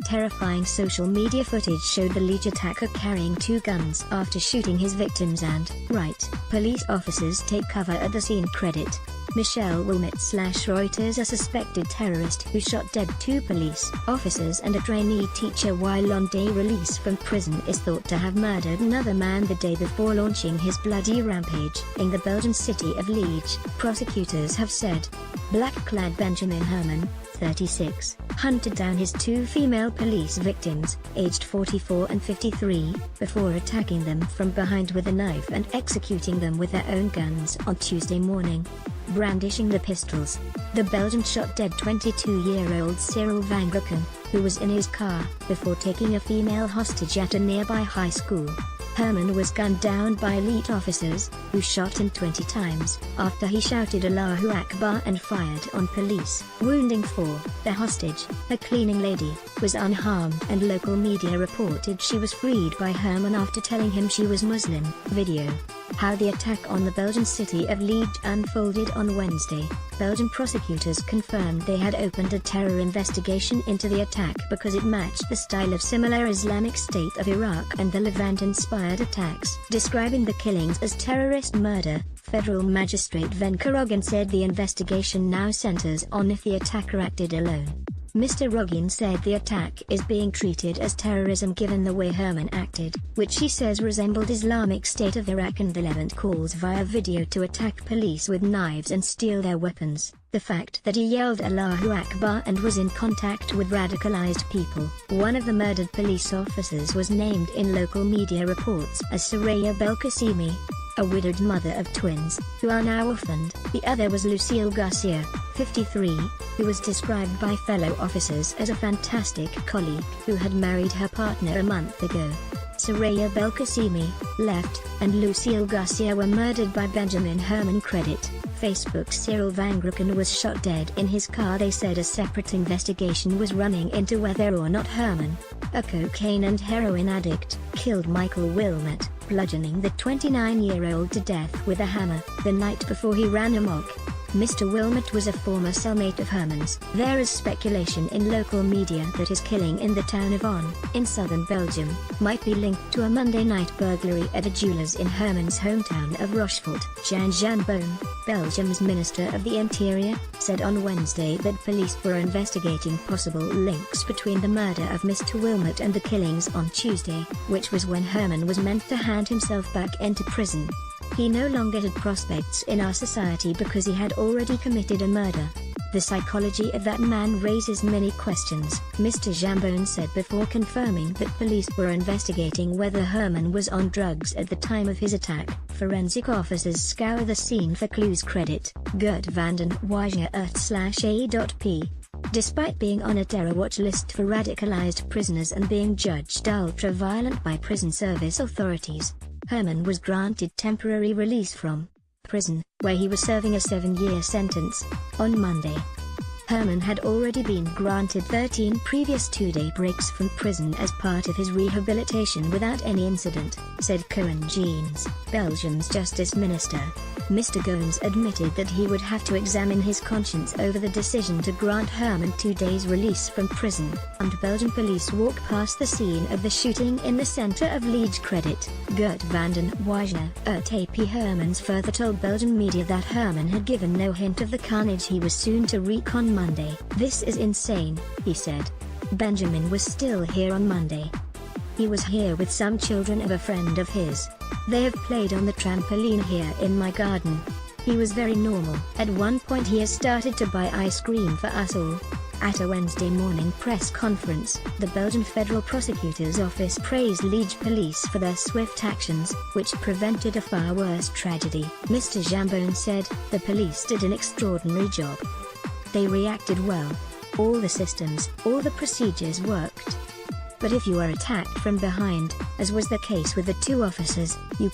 Terrifying social media footage showed the Liege attacker carrying two guns after shooting his victims and, police officers take cover at the scene. Credit: Michelle Wilmot/Reuters. A suspected terrorist who shot dead two police officers and a trainee teacher while on day release from prison is thought to have murdered another man the day before launching his bloody rampage in the Belgian city of Liege, prosecutors have said. Black-clad Benjamin Herman, 36, hunted down his two female police victims, aged 44 and 53, before attacking them from behind with a knife and executing them with their own guns on Tuesday morning. Brandishing the pistols, the Belgian shot dead 22-year-old Cyril van Grucken, who was in his car, before taking a female hostage at a nearby high school. Herman was gunned down by elite officers, who shot him 20 times, after he shouted Allahu Akbar and fired on police, wounding four. The hostage, a cleaning lady, was unharmed and local media reported she was freed by Herman after telling him she was Muslim. Video: how the attack on the Belgian city of Liege unfolded on Wednesday. Belgian prosecutors confirmed they had opened a terror investigation into the attack because it matched the style of similar Islamic State of Iraq and the Levant-inspired attacks. Describing the killings as terrorist murder, federal magistrate Venka Rogin said the investigation now centers on if the attacker acted alone. Mr. Rogin said the attack is being treated as terrorism given the way Herman acted, which he says resembled Islamic State of Iraq and the Levant calls via video to attack police with knives and steal their weapons. The fact that he yelled Allahu Akbar and was in contact with radicalized people. One of the murdered police officers was named in local media reports as Soraya Belkacemi, a widowed mother of twins, who are now orphaned. The other was Lucille Garcia, 53, who was described by fellow officers as a fantastic colleague who had married her partner a month ago. Soraya Belkacemi, left, and Lucille Garcia were murdered by Benjamin Herman. Credit: Facebook. Cyril van Grucken was shot dead in his car. They said a separate investigation was running into whether or not Herman, a cocaine and heroin addict, killed Michael Wilmot, bludgeoning the 29-year-old to death with a hammer, the night before he ran amok. Mr. Wilmot was a former cellmate of Herman's. There is speculation in local media that his killing in the town of On, in southern Belgium, might be linked to a Monday night burglary at a jeweler's in Herman's hometown of Rochefort. Jan Jambon, Belgium's Minister of the Interior, said on Wednesday that police were investigating possible links between the murder of Mr. Wilmot and the killings on Tuesday, which was when Herman was meant to hand himself back into prison. He no longer had prospects in our society because he had already committed a murder. The psychology of that man raises many questions, Mr. Jambon said before confirming that police were investigating whether Herman was on drugs at the time of his attack. Forensic officers scour the scene for clues. Credit: Gert van den Wijge/A.P. Despite being on a terror watch list for radicalized prisoners and being judged ultra-violent by prison service authorities, Herman was granted temporary release from prison, where he was serving a 7-year sentence, on Monday. Herman had already been granted 13 previous 2-day breaks from prison as part of his rehabilitation without any incident, said Cohen Jeans, Belgium's justice minister. Mr. Goens admitted that he would have to examine his conscience over the decision to grant Herman 2 days release from prison. And Belgian police walk past the scene of the shooting in the center of Liege. Credit: Gert van den Wijge/A.P. Hermans further told Belgian media that Herman had given no hint of the carnage he was soon to wreak on Monday. "This is insane," he said. "Benjamin was still here on Monday. He was here with some children of a friend of his. They have played on the trampoline here in my garden. He was very normal. At one point he has started to buy ice cream for us all." At a Wednesday morning press conference, the Belgian Federal Prosecutor's Office praised Liege police for their swift actions, which prevented a far worse tragedy. Mr. Jambon said, "The police did an extraordinary job. They reacted well. All the systems, all the procedures worked. But if you are attacked from behind, as was the case with the two officers, you